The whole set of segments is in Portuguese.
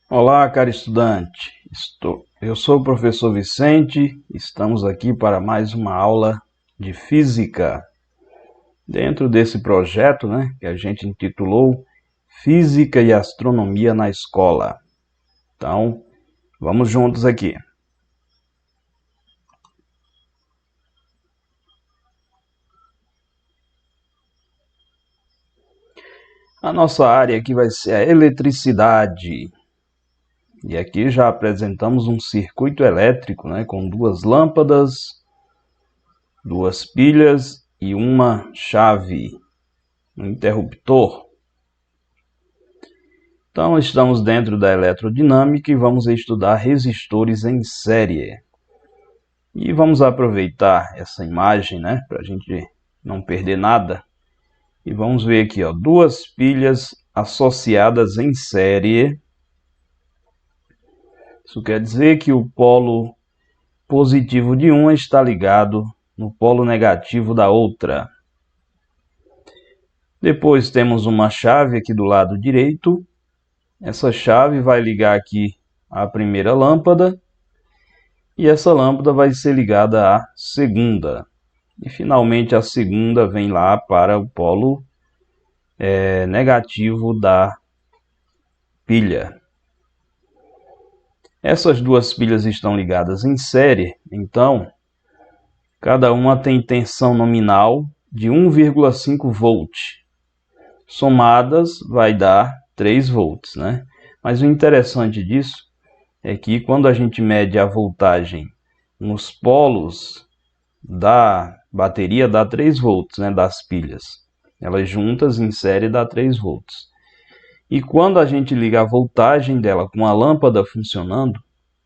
Olá, caro estudante. Eu sou o professor Vicente. Estamos aqui para mais uma aula de física. Dentro desse projeto, que a gente intitulou Física e Astronomia na Escola. Então, vamos juntos aqui. A nossa área aqui vai ser a eletricidade. E aqui já apresentamos um circuito elétrico, com duas lâmpadas, duas pilhas e uma chave, um interruptor. Então, estamos dentro da eletrodinâmica e vamos estudar resistores em série. E vamos aproveitar essa imagem, para a gente não perder nada. E vamos ver aqui, duas pilhas associadas em série. Isso quer dizer que o polo positivo de uma está ligado no polo negativo da outra. Depois temos uma chave aqui do lado direito. Essa chave vai ligar aqui a primeira lâmpada e essa lâmpada vai ser ligada à segunda. E finalmente a segunda vem lá para o polo negativo da pilha. Essas duas pilhas estão ligadas em série, então cada uma tem tensão nominal de 1,5 volt. Somadas vai dar 3 volts, Mas o interessante disso é que quando a gente mede a voltagem nos polos da bateria, dá 3 volts, das pilhas. Elas juntas em série dá 3 volts. E quando a gente liga a voltagem dela com a lâmpada funcionando,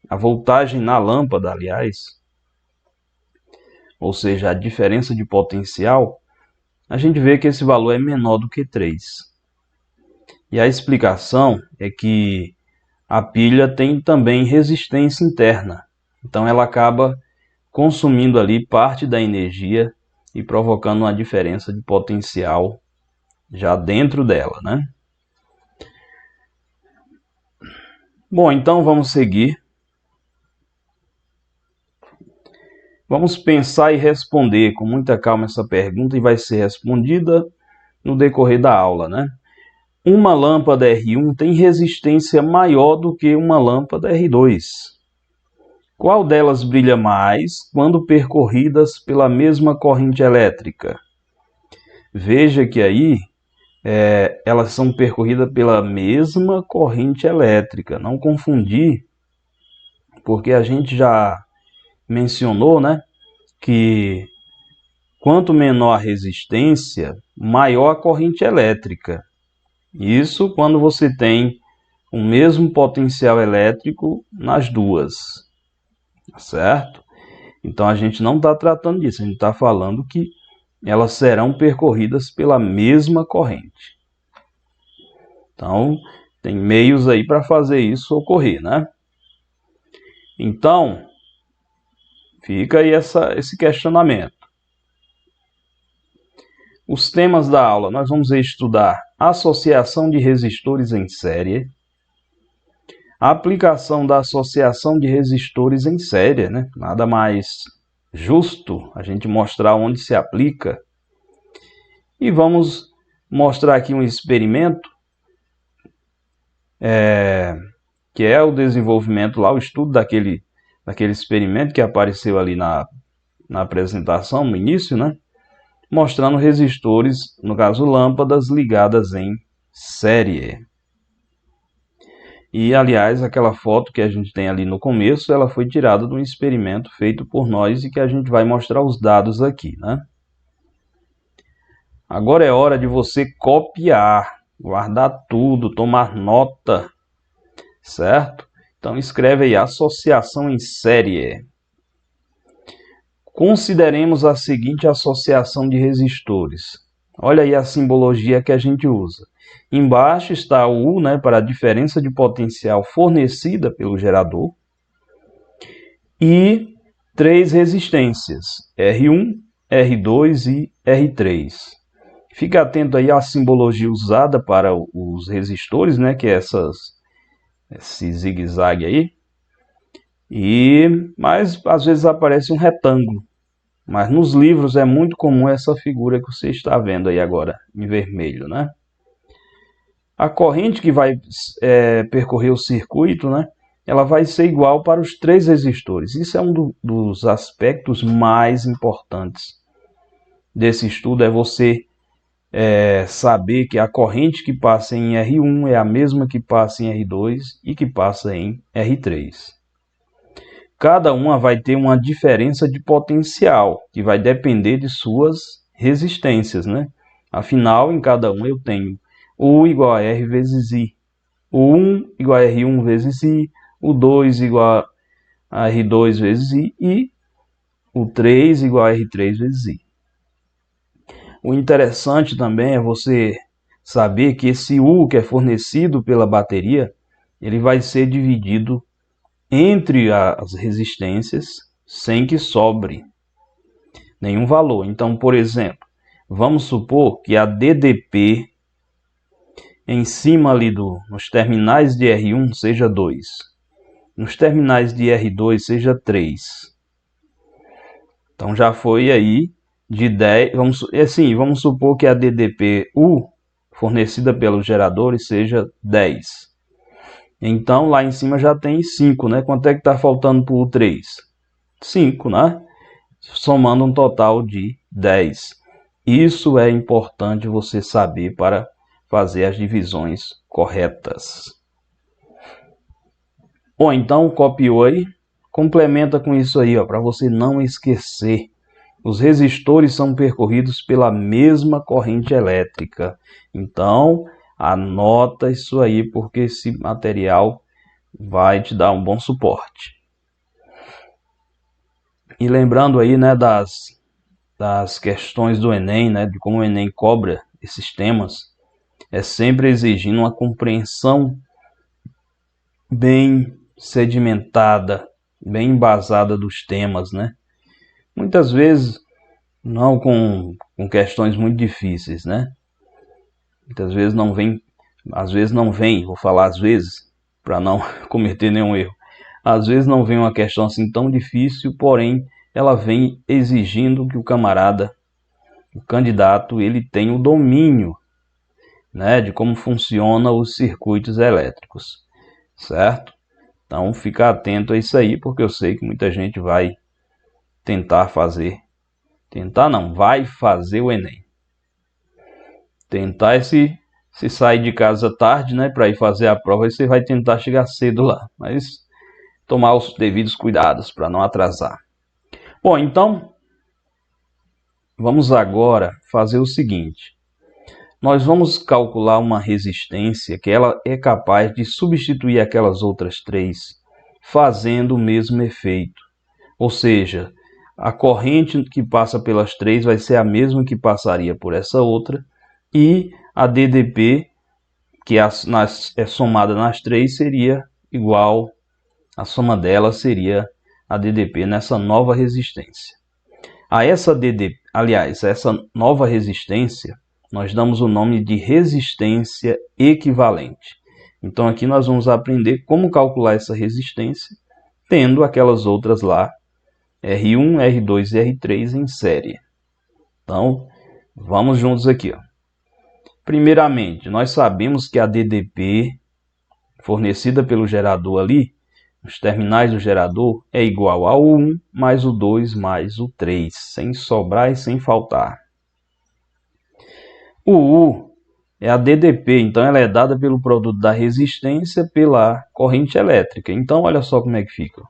a voltagem na lâmpada, aliás, ou seja, a diferença de potencial, a gente vê que esse valor é menor do que 3. E a explicação é que a pilha tem também resistência interna. Então ela acaba consumindo ali parte da energia e provocando uma diferença de potencial já dentro dela, Bom, então vamos seguir. Vamos pensar e responder com muita calma essa pergunta e vai ser respondida no decorrer da aula, Uma lâmpada R1 tem resistência maior do que uma lâmpada R2. Qual delas brilha mais quando percorridas pela mesma corrente elétrica? Veja que aí elas são percorridas pela mesma corrente elétrica. Não confundir, porque a gente já mencionou, que quanto menor a resistência, maior a corrente elétrica. Isso quando você tem o mesmo potencial elétrico nas duas, certo? Então a gente não está tratando disso, a gente está falando que elas serão percorridas pela mesma corrente. Então tem meios aí para fazer isso ocorrer, Então fica aí esse questionamento. Os temas da aula, nós vamos estudar associação de resistores em série, a aplicação da associação de resistores em série, Nada mais justo a gente mostrar onde se aplica. E vamos mostrar aqui um experimento, que é o desenvolvimento lá, o estudo daquele experimento que apareceu ali na apresentação, no início, mostrando resistores, no caso lâmpadas, ligadas em série. E, aliás, aquela foto que a gente tem ali no começo, ela foi tirada de um experimento feito por nós e que a gente vai mostrar os dados aqui, Agora é hora de você copiar, guardar tudo, tomar nota, certo? Então escreve aí, associação em série. Consideremos a seguinte associação de resistores. Olha aí a simbologia que a gente usa. Embaixo está o U, para a diferença de potencial fornecida pelo gerador. E 3 resistências, R1, R2 e R3. Fique atento aí à simbologia usada para os resistores, que é esse zigue-zague aí. Mas às vezes aparece um retângulo. Mas nos livros é muito comum essa figura que você está vendo aí agora, em vermelho, né? A corrente que vai percorrer o circuito, né? Ela vai ser igual para os 3 resistores. Isso é um dos aspectos mais importantes desse estudo, é você saber que a corrente que passa em R1 é a mesma que passa em R2 e que passa em R3. Cada uma vai ter uma diferença de potencial, que vai depender de suas resistências, né? Afinal, em cada uma eu tenho U igual a R vezes I, o 1 igual a R1 vezes I, o 2 igual a R2 vezes I e o 3 igual a R3 vezes I. O interessante também é você saber que esse U que é fornecido pela bateria, ele vai ser dividido entre as resistências sem que sobre nenhum valor. Então, por exemplo, vamos supor que a DDP em cima ali nos terminais de R1 seja 2, nos terminais de R2 seja 3. Então já foi aí de 10, vamos supor que a DDP-U fornecida pelos geradores seja 10. Então lá em cima já tem 5, né? Quanto é que está faltando para o 3? 5, né? Somando um total de 10. Isso é importante você saber para fazer as divisões corretas. Bom, então copiou aí, complementa com isso aí, para você não esquecer. Os resistores são percorridos pela mesma corrente elétrica. Então, anota isso aí, porque esse material vai te dar um bom suporte. E lembrando aí, né, das questões do Enem, né, de como o Enem cobra esses temas, é sempre exigindo uma compreensão bem sedimentada, bem embasada dos temas, né? Muitas vezes não com questões muito difíceis, né? Muitas vezes não vem, às vezes não vem, vou falar às vezes, para não cometer nenhum erro. Às vezes não vem uma questão assim tão difícil, porém ela vem exigindo que o camarada, o candidato, ele tenha o domínio, né, de como funcionam os circuitos elétricos, certo? Então fica atento a isso aí, porque eu sei que muita gente vai vai fazer o Enem. Tentar se sair de casa tarde, né, para ir fazer a prova, você vai tentar chegar cedo lá, mas tomar os devidos cuidados para não atrasar. Bom, então vamos agora fazer o seguinte. Nós vamos calcular uma resistência que ela é capaz de substituir aquelas outras 3, fazendo o mesmo efeito. Ou seja, a corrente que passa pelas 3 vai ser a mesma que passaria por essa outra, e a DDP, que é somada nas 3, seria igual, a soma dela seria a DDP nessa nova resistência. A essa nova resistência, nós damos o nome de resistência equivalente. Então aqui nós vamos aprender como calcular essa resistência, tendo aquelas outras lá, R1, R2 e R3 em série. Então, vamos juntos aqui. Primeiramente, nós sabemos que a DDP fornecida pelo gerador ali, os terminais do gerador, é igual ao 1 mais o 2 mais o 3, sem sobrar e sem faltar. O U é a DDP, então ela é dada pelo produto da resistência pela corrente elétrica. Então, olha só como é que fica.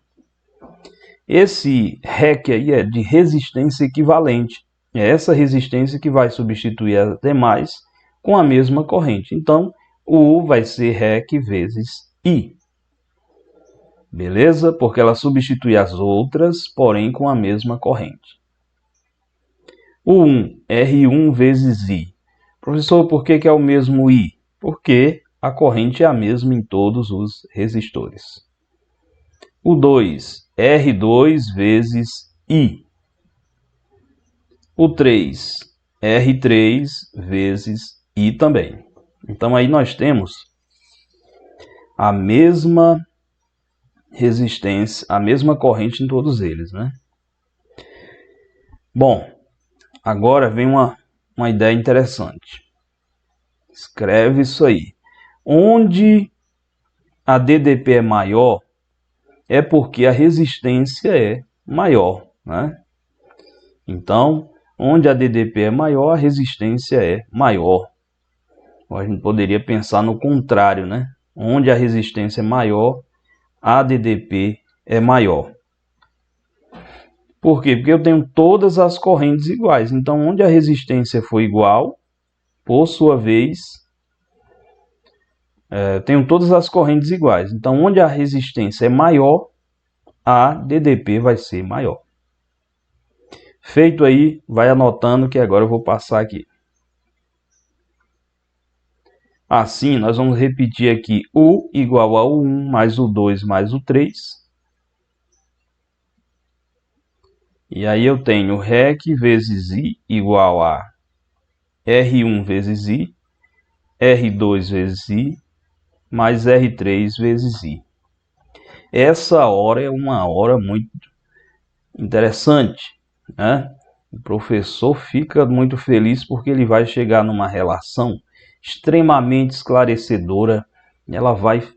Esse REC aí é de resistência equivalente. É essa resistência que vai substituir as demais com a mesma corrente. Então, o U vai ser REC vezes I. Beleza? Porque ela substitui as outras, porém com a mesma corrente. O 1, R1 vezes I. Professor, por que é o mesmo I? Porque a corrente é a mesma em todos os resistores. O 2, R2 vezes I. O 3, R3 vezes I também. Então aí nós temos a mesma resistência, a mesma corrente em todos eles, né? Bom, agora vem uma ideia interessante. Escreve isso aí. Onde a DDP é maior, é porque a resistência é maior, né? Então, onde a DDP é maior, a resistência é maior. A gente poderia pensar no contrário, né? Onde a resistência é maior, a DDP é maior. Por quê? Porque eu tenho todas as correntes iguais. Então, onde a resistência for igual, por sua vez, tenho todas as correntes iguais. Então, onde a resistência é maior, a DDP vai ser maior. Feito aí, vai anotando que agora eu vou passar aqui. Assim, nós vamos repetir aqui U igual a U1 mais U2 mais U3. E aí eu tenho REC vezes I igual a R1 vezes I, R2 vezes I, mais R3 vezes I. Essa hora é uma hora muito interessante, né? O professor fica muito feliz porque ele vai chegar numa relação extremamente esclarecedora. Ela vai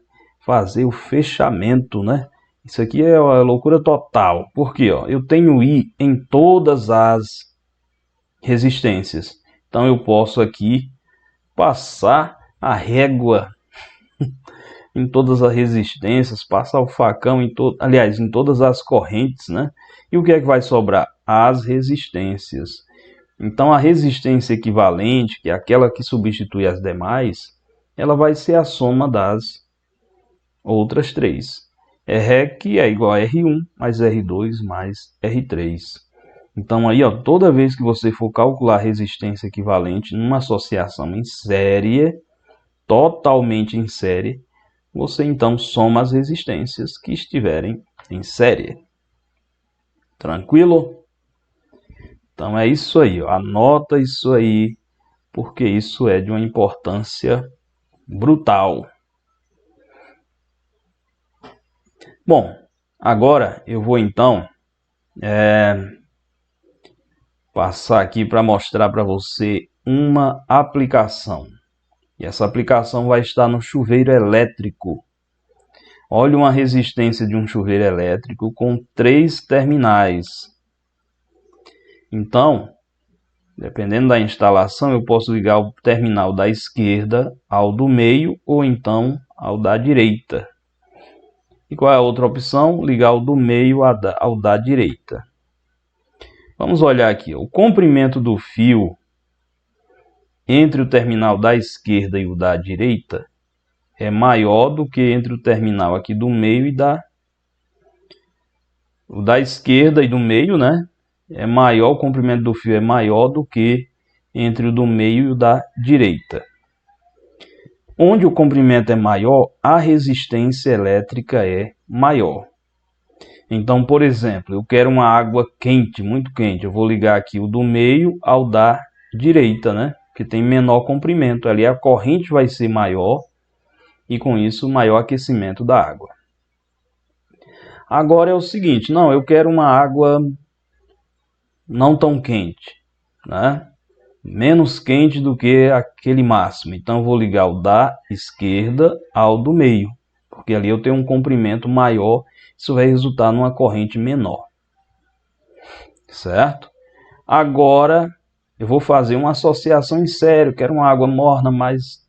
fazer o fechamento, né? Isso aqui é uma loucura total. Porque ó, eu tenho I em todas as resistências. Então eu posso aqui passar a régua em todas as resistências, passar o facão em em todas as correntes, né? E o que é que vai sobrar? As resistências. Então a resistência equivalente, que é aquela que substitui as demais, ela vai ser a soma das outras três. REC é igual a R1 mais R2 mais R3. Então aí, ó, toda vez que você for calcular resistência equivalente numa associação em série, totalmente em série, você então soma as resistências que estiverem em série. Tranquilo? Então é isso aí, ó. Anota isso aí, porque isso é de uma importância brutal. Bom, agora eu vou então passar aqui para mostrar para você uma aplicação. E essa aplicação vai estar no chuveiro elétrico. Olha uma resistência de um chuveiro elétrico com 3 terminais. Então, dependendo da instalação, eu posso ligar o terminal da esquerda ao do meio ou então ao da direita. E qual é a outra opção? Ligar o do meio ao da direita. Vamos olhar aqui. O comprimento do fio entre o terminal da esquerda e o da direita é maior do que entre o terminal aqui do meio e o da esquerda e do meio, né? É maior, o comprimento do fio é maior do que entre o do meio e o da direita. Onde o comprimento é maior, a resistência elétrica é maior. Então, por exemplo, eu quero uma água quente, muito quente. Eu vou ligar aqui o do meio ao da direita, né? Que tem menor comprimento. Ali a corrente vai ser maior e com isso maior aquecimento da água. Agora é o seguinte, não, eu quero uma água não tão quente, né? Menos quente do que aquele máximo. Então eu vou ligar o da esquerda ao do meio, porque ali eu tenho um comprimento maior, isso vai resultar numa corrente menor. Certo? Agora eu vou fazer uma associação em série, eu quero uma água morna, mas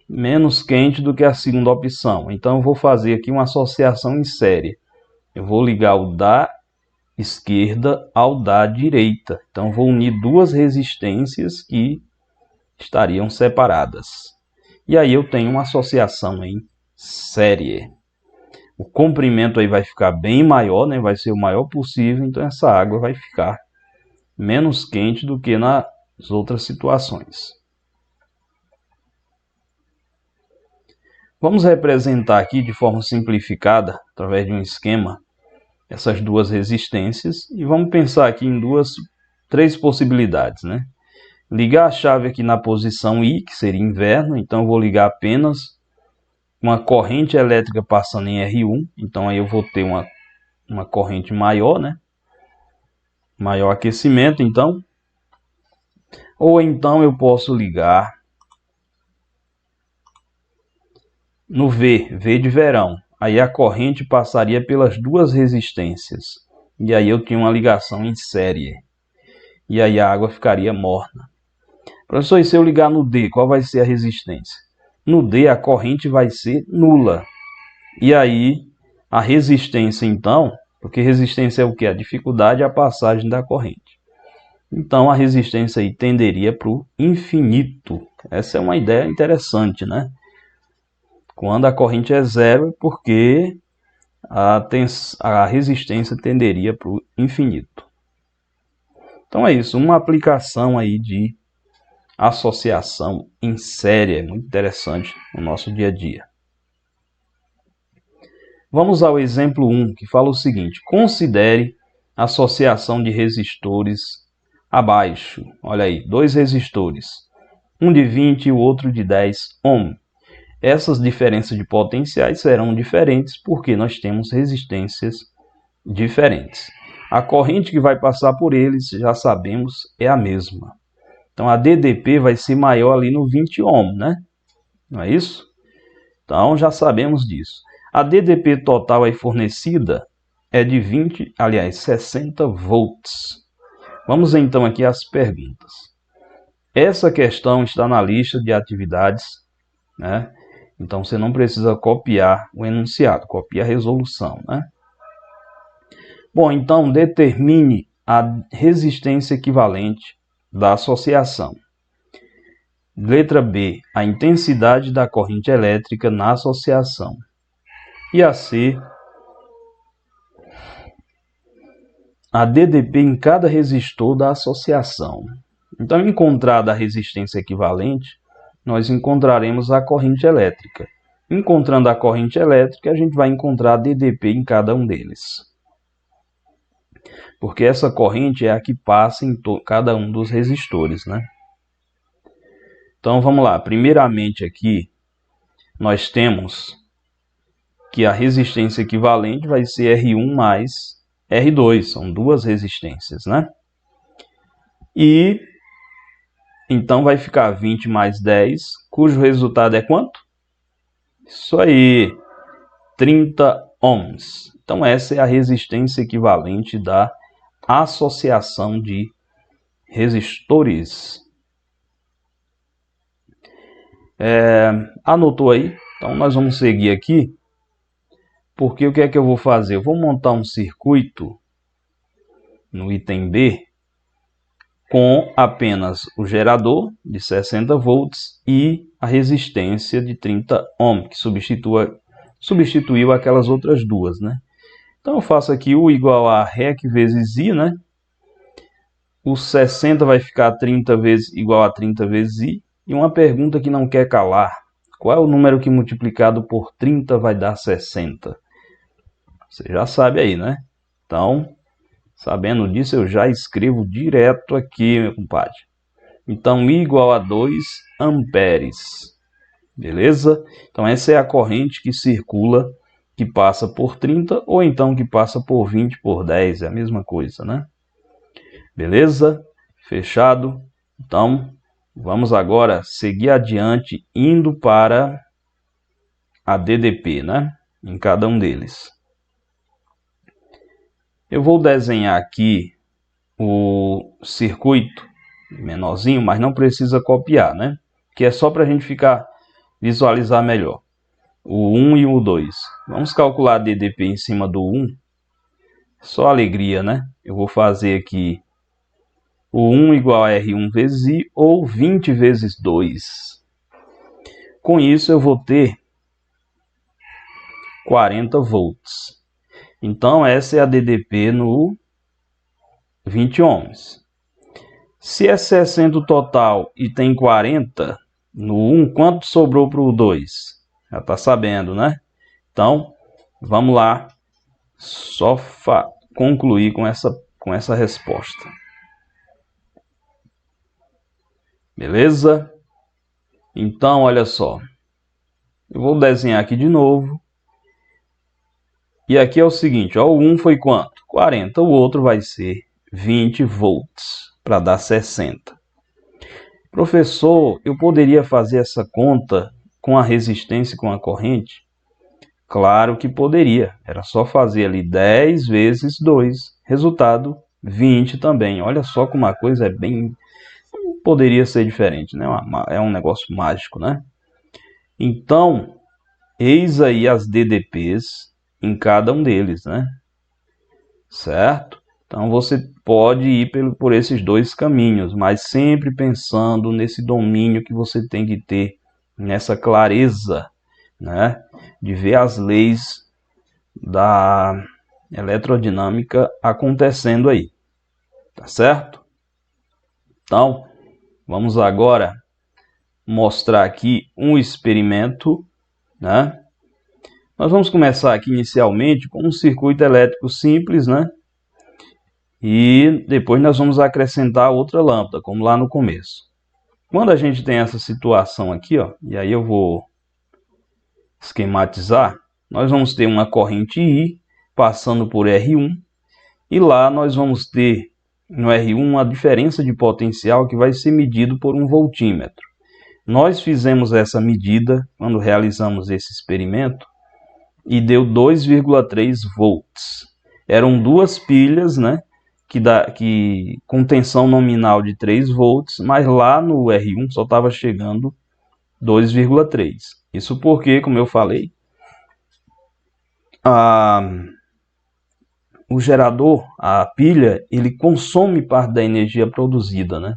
menos quente do que a segunda opção. Então eu vou fazer aqui uma associação em série. Eu vou ligar o da esquerda ao da direita. Então vou unir duas resistências que estariam separadas. E aí eu tenho uma associação em série. O comprimento aí vai ficar bem maior, né? Vai ser o maior possível, então essa água vai ficar menos quente do que nas outras situações. Vamos representar aqui de forma simplificada, através de um esquema, essas duas resistências e vamos pensar aqui em três possibilidades, né? Ligar a chave aqui na posição I, que seria inverno, então eu vou ligar apenas uma corrente elétrica passando em R1, então aí eu vou ter uma corrente maior, né? Maior aquecimento, então. Ou então eu posso ligar no V de verão. Aí a corrente passaria pelas duas resistências. E aí eu tinha uma ligação em série. E aí a água ficaria morna. Professor, e se eu ligar no D, qual vai ser a resistência? No D a corrente vai ser nula. E aí a resistência então, porque resistência é o que? A dificuldade é a passagem da corrente. Então a resistência aí tenderia para o infinito. Essa é uma ideia interessante, né? Quando a corrente é zero, é porque a resistência tenderia para o infinito. Então é isso, uma aplicação aí de associação em série, é muito interessante no nosso dia a dia. Vamos ao exemplo 1, que fala o seguinte: considere associação de resistores abaixo. Olha aí, dois resistores, um de 20 e o outro de 10 ohm. Essas diferenças de potenciais serão diferentes porque nós temos resistências diferentes. A corrente que vai passar por eles, já sabemos, é a mesma. Então a DDP vai ser maior ali no 20 ohm, né? Não é isso? Então já sabemos disso. A DDP total aí fornecida é de 60 volts. Vamos então aqui às perguntas. Essa questão está na lista de atividades, né? Então você não precisa copiar o enunciado, copia a resolução, né? Bom, então determine a resistência equivalente da associação. Letra B, a intensidade da corrente elétrica na associação. E a C, a DDP em cada resistor da associação. Então, encontrada a resistência equivalente, nós encontraremos a corrente elétrica. Encontrando a corrente elétrica, a gente vai encontrar a DDP em cada um deles. Porque essa corrente é a que passa em cada um dos resistores, né? Então, vamos lá. Primeiramente aqui, nós temos que a resistência equivalente vai ser R1 mais R2. São duas resistências, né? E então vai ficar 20 mais 10, cujo resultado é quanto? Isso aí, 30 ohms. Então essa é a resistência equivalente da associação de resistores. Anotou aí? Então nós vamos seguir aqui, porque o que é que eu vou fazer? Eu vou montar um circuito no item B com apenas o gerador de 60 volts e a resistência de 30 ohms, que substituiu aquelas outras duas, né? Então eu faço aqui U igual a REC vezes I, né? O 60 vai ficar 30 vezes, igual a 30 vezes I. E uma pergunta que não quer calar: qual é o número que multiplicado por 30 vai dar 60? Você já sabe aí, né? Então, sabendo disso, eu já escrevo direto aqui, meu compadre. Então, I igual a 2 amperes. Beleza? Então, essa é a corrente que circula, que passa por 30, ou então que passa por 20 por 10. É a mesma coisa, né? Beleza? Fechado? Então, vamos agora seguir adiante, indo para a DDP, né? Em cada um deles. Eu vou desenhar aqui o circuito menorzinho, mas não precisa copiar, né? Que é só para a gente visualizar melhor. O 1 e o 2. Vamos calcular a DDP em cima do 1. Só alegria, né? Eu vou fazer aqui o 1 igual a R1 vezes I, ou 20 vezes 2. Com isso eu vou ter 40 volts. Então essa é a DDP no 20 ohms. Se é 60 o total e tem 40 no 1, quanto sobrou para o 2? Já está sabendo, né? Então, vamos lá, só concluir com essa resposta. Beleza? Então, olha só. Eu vou desenhar aqui de novo. E aqui é o seguinte, ó, o 1 foi quanto? 40, o outro vai ser 20 volts, para dar 60. Professor, eu poderia fazer essa conta com a resistência e com a corrente? Claro que poderia, era só fazer ali 10 vezes 2, resultado 20 também. Olha só como a coisa é bem... poderia ser diferente, né? É um negócio mágico, né? Então, eis aí as DDPs em cada um deles, né? Certo? Então você pode ir por esses dois caminhos, mas sempre pensando nesse domínio que você tem que ter, nessa clareza, né? De ver as leis da eletrodinâmica acontecendo aí. Tá certo? Então, vamos agora mostrar aqui um experimento, né? Nós vamos começar aqui inicialmente com um circuito elétrico simples, né? E depois nós vamos acrescentar outra lâmpada, como lá no começo. Quando a gente tem essa situação aqui, ó, e aí eu vou esquematizar, nós vamos ter uma corrente I passando por R1, e lá nós vamos ter no R1 uma diferença de potencial que vai ser medido por um voltímetro. Nós fizemos essa medida quando realizamos esse experimento e deu 2,3 volts. Eram duas pilhas, né, com tensão nominal de 3 volts, mas lá no R1 só estava chegando 2,3. Isso porque, como eu falei, o gerador, a pilha, ele consome parte da energia produzida, né?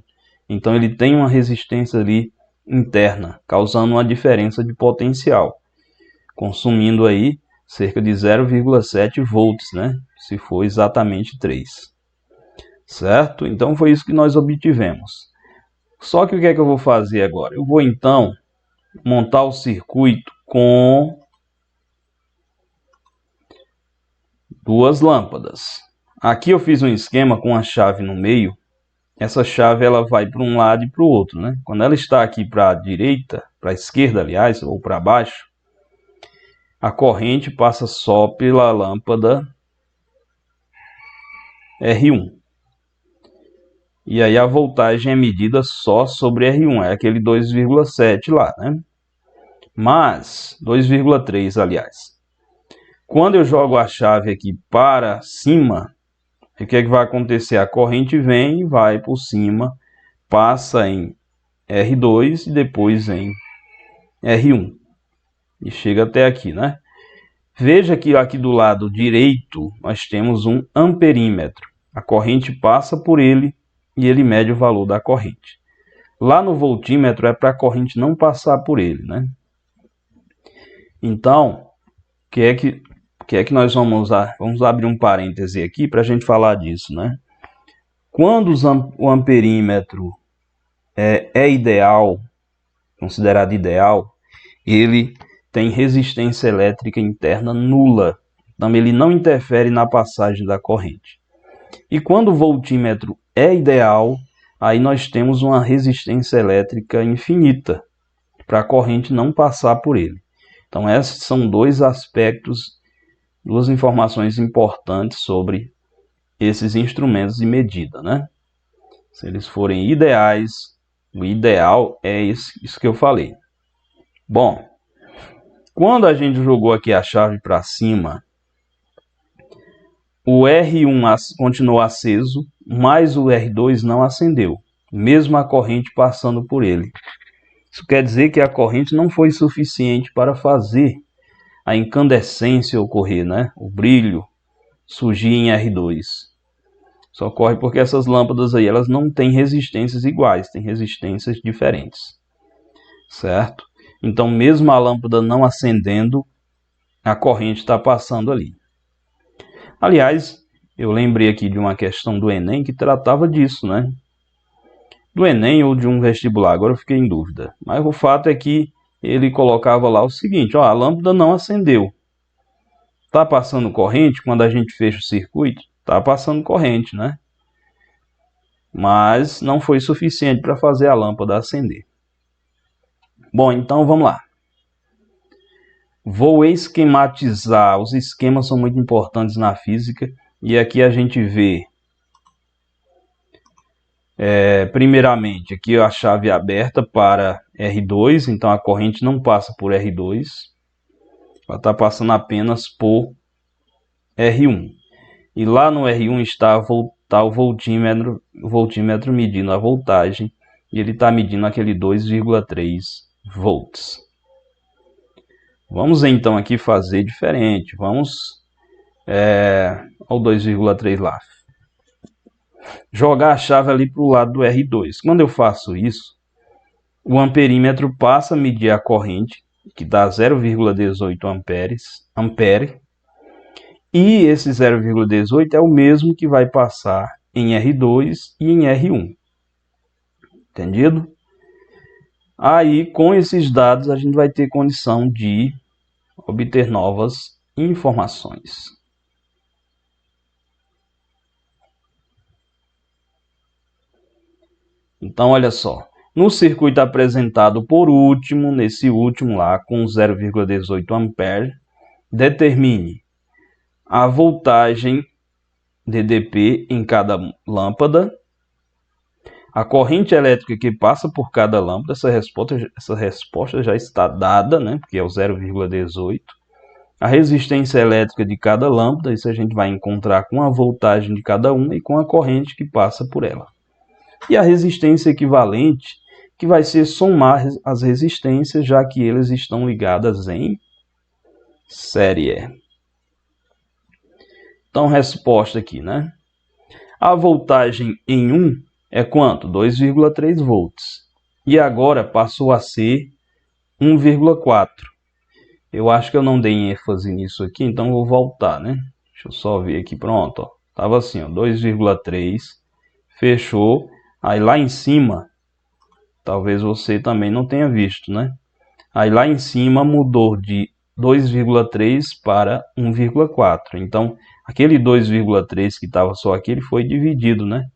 Então ele tem uma resistência ali interna, causando uma diferença de potencial, consumindo aí cerca de 0,7 volts, né? Se for exatamente 3. Certo? Então foi isso que nós obtivemos. Só que o que é que eu vou fazer agora? Eu vou então montar o circuito com duas lâmpadas. Aqui eu fiz um esquema com a chave no meio. Essa chave ela vai para um lado e para o outro, né? Quando ela está aqui para a direita, para a esquerda, aliás, ou para baixo, a corrente passa só pela lâmpada R1. E aí a voltagem é medida só sobre R1, é aquele 2,7 lá, né? Mas, 2,3 aliás. Quando eu jogo a chave aqui para cima, o que é que vai acontecer? A corrente vem e vai por cima, passa em R2 e depois em R1. E chega até aqui, né? Veja que aqui do lado direito nós temos um amperímetro. A corrente passa por ele e ele mede o valor da corrente. Lá no voltímetro é para a corrente não passar por ele, né? Então, o que é que nós vamos usar? Vamos abrir um parêntese aqui para a gente falar disso, né? Quando o amperímetro é ideal, considerado ideal, ele tem resistência elétrica interna nula. Então ele não interfere na passagem da corrente. E quando o voltímetro é ideal, aí nós temos uma resistência elétrica infinita, para a corrente não passar por ele. Então esses são dois aspectos, duas informações importantes sobre esses instrumentos de medida, né? Se eles forem ideais, o ideal é isso que eu falei. Bom, quando a gente jogou aqui a chave para cima, o R1 continuou aceso, mas o R2 não acendeu, mesmo a corrente passando por ele. Isso quer dizer que a corrente não foi suficiente para fazer a incandescência ocorrer, né? O brilho surgir em R2. Só ocorre porque essas lâmpadas aí, elas não têm resistências iguais, têm resistências diferentes. Certo? Então, mesmo a lâmpada não acendendo, a corrente está passando ali. Aliás, eu lembrei aqui de uma questão do Enem que tratava disso, né? Do Enem ou de um vestibular, agora eu fiquei em dúvida. Mas o fato é que ele colocava lá o seguinte, ó, a lâmpada não acendeu. Está passando corrente quando a gente fecha o circuito? Está passando corrente, né? Mas não foi suficiente para fazer a lâmpada acender. Bom, então vamos lá. Vou esquematizar. Os esquemas são muito importantes na física. E aqui a gente vê, primeiramente, aqui a chave aberta para R2. Então a corrente não passa por R2. Ela está passando apenas por R1. E lá no R1 está o voltímetro medindo a voltagem. E ele está medindo aquele 2,3 volts. Vamos então aqui fazer diferente. Vamos ao 2,3 lá. Jogar a chave ali para o lado do R2. Quando eu faço isso, o amperímetro passa a medir a corrente, que dá 0,18 ampere. E esse 0,18 é o mesmo que vai passar em R2 e em R1. Entendido? Aí, com esses dados, a gente vai ter condição de obter novas informações. Então, olha só. No circuito apresentado por último, nesse último lá, com 0,18 ampere, determine a voltagem DDP em cada lâmpada, a corrente elétrica que passa por cada lâmpada. Essa resposta já está dada, né? Porque é o 0,18. A resistência elétrica de cada lâmpada, isso a gente vai encontrar com a voltagem de cada uma e com a corrente que passa por ela. E a resistência equivalente, que vai ser somar as resistências, já que elas estão ligadas em série. Então, resposta aqui, né? A voltagem em 1 é quanto? 2,3 volts. E agora passou a ser 1,4. Eu acho que eu não dei ênfase nisso aqui, então vou voltar, né? Deixa eu só ver aqui, pronto, ó. Tava assim, ó, 2,3, fechou. Aí lá em cima, talvez você também não tenha visto, né? Aí lá em cima mudou de 2,3 para 1,4. Então, aquele 2,3 que estava só aqui, ele foi dividido, né?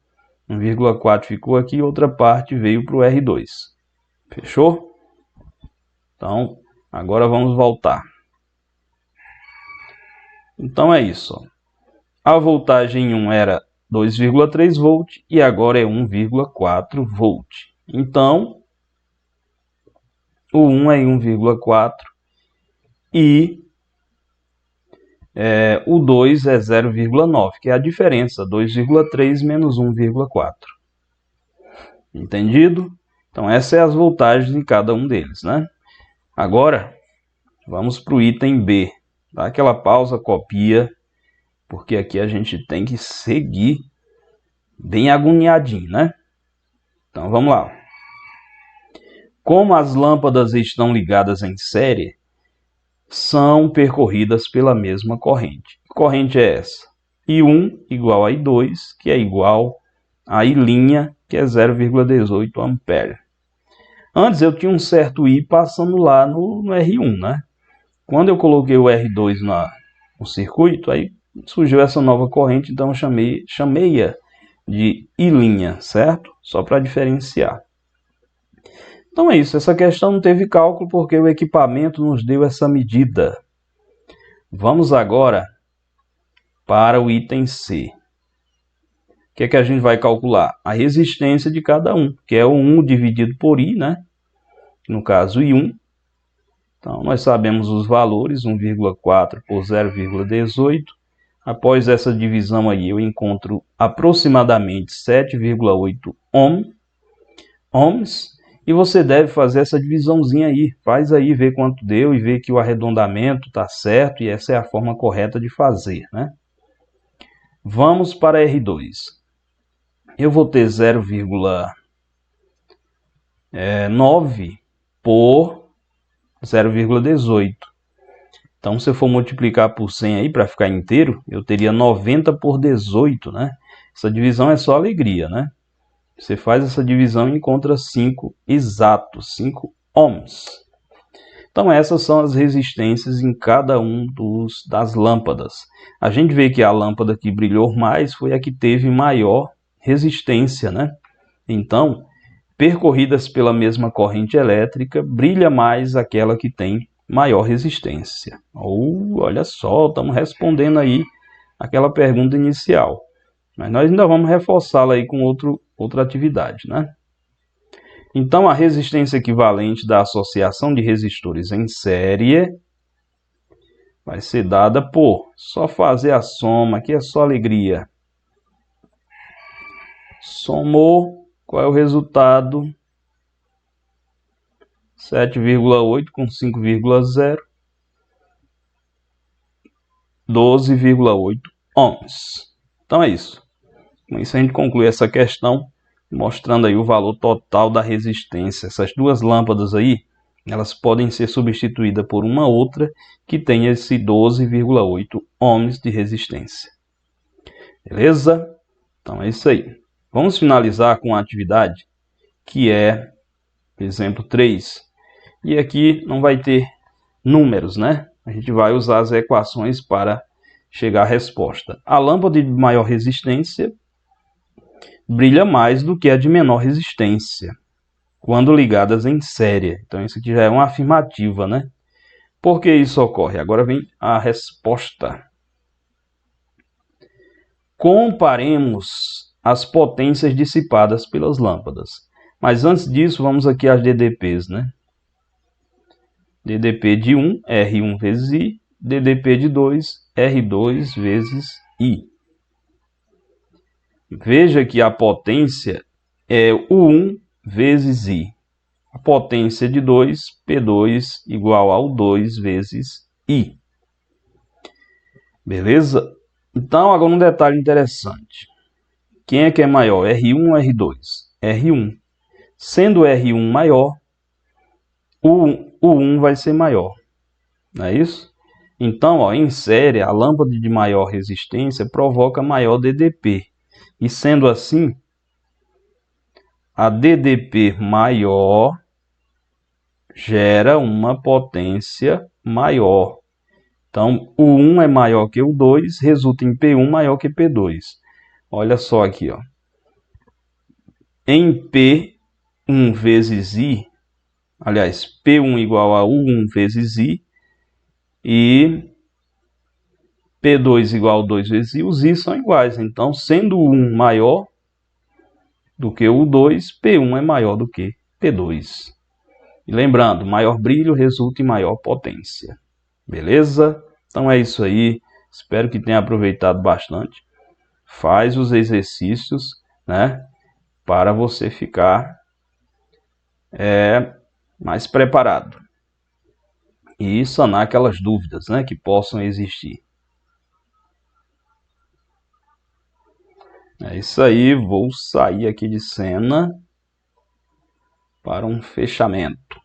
1,4 ficou aqui e outra parte veio para o R2. Fechou? Então, agora vamos voltar. Então é isso. Ó. A voltagem em 1 era 2,3 volt e agora é 1,4 volt. Então, o 1 é 1,4 e o 2 é 0,9, que é a diferença, 2,3 menos 1,4. Entendido? Então, essas são as voltagens de cada um deles, né? Agora, vamos para o item B. Dá aquela pausa, copia, porque aqui a gente tem que seguir bem agoniadinho, né? Então, vamos lá. Como as lâmpadas estão ligadas em série, são percorridas pela mesma corrente. Que corrente é essa? I1 igual a I2, que é igual a I', que é 0,18 ampere. Antes eu tinha um certo I passando lá no R1, né? Quando eu coloquei o R2 no circuito, aí surgiu essa nova corrente, então eu chamei-a de I', certo? Só para diferenciar. Então é isso, essa questão não teve cálculo porque o equipamento nos deu essa medida. Vamos agora para o item C. O que é que a gente vai calcular? A resistência de cada um, que é o 1 dividido por I, né? No caso, I1. Então, nós sabemos os valores, 1,4 por 0,18. Após essa divisão aí, eu encontro aproximadamente 7,8 ohms. E você deve fazer essa divisãozinha aí. Faz aí, vê quanto deu e vê que o arredondamento está certo. E essa é a forma correta de fazer, né? Vamos para R2. Eu vou ter 0,9 por 0,18. Então, se eu for multiplicar por 100 aí para ficar inteiro, eu teria 90 por 18, né? Essa divisão é só alegria, né? Você faz essa divisão e encontra 5 exatos, 5 ohms. Então, essas são as resistências em cada um das lâmpadas. A gente vê que a lâmpada que brilhou mais foi a que teve maior resistência, né? Então, percorridas pela mesma corrente elétrica, brilha mais aquela que tem maior resistência. Olha só, estamos respondendo aí aquela pergunta inicial. Mas nós ainda vamos reforçá-la aí com outra atividade, né? Então, a resistência equivalente da associação de resistores em série vai ser dada por, só fazer a soma, aqui é só alegria. Somou, qual é o resultado? 7,8 com 5,0, 12,8 ohms. Então é isso. Com isso a gente conclui essa questão, mostrando aí o valor total da resistência. Essas duas lâmpadas aí, elas podem ser substituídas por uma outra que tenha esse 12,8 ohms de resistência. Beleza? Então é isso aí. Vamos finalizar com a atividade que é exemplo 3. E aqui não vai ter números, né? A gente vai usar as equações para chegar à resposta. A lâmpada de maior resistência brilha mais do que a de menor resistência quando ligadas em série. Então isso aqui já é uma afirmativa, né? Por que isso ocorre? Agora vem a resposta. Comparemos as potências dissipadas pelas lâmpadas. Mas antes disso, vamos aqui às DDPs, né? DDP de 1, R1 vezes I. DDP de 2, R2 vezes I. Veja que a potência é U1 vezes I. A potência de 2, P2 igual ao 2 vezes I. Beleza? Então, agora um detalhe interessante. Quem é que é maior, R1 ou R2? R1. Sendo R1 maior, o 1 vai ser maior. Não é isso? Então, ó, em série, a lâmpada de maior resistência provoca maior DDP. E sendo assim, a DDP maior gera uma potência maior. Então, o 1 é maior que o 2, resulta em P1 maior que P2. Olha só aqui, ó. Em P1 vezes I, aliás, P1 igual a U1 vezes I, e P2 igual a 2 vezes I, os I são iguais. Então, sendo o 1 maior do que o 2, P1 é maior do que P2. E lembrando, maior brilho resulta em maior potência. Beleza? Então é isso aí. Espero que tenha aproveitado bastante. Faz os exercícios, né? Para você ficar mais preparado. E sanar aquelas dúvidas, né, que possam existir. É isso aí. Vou sair aqui de cena para um fechamento.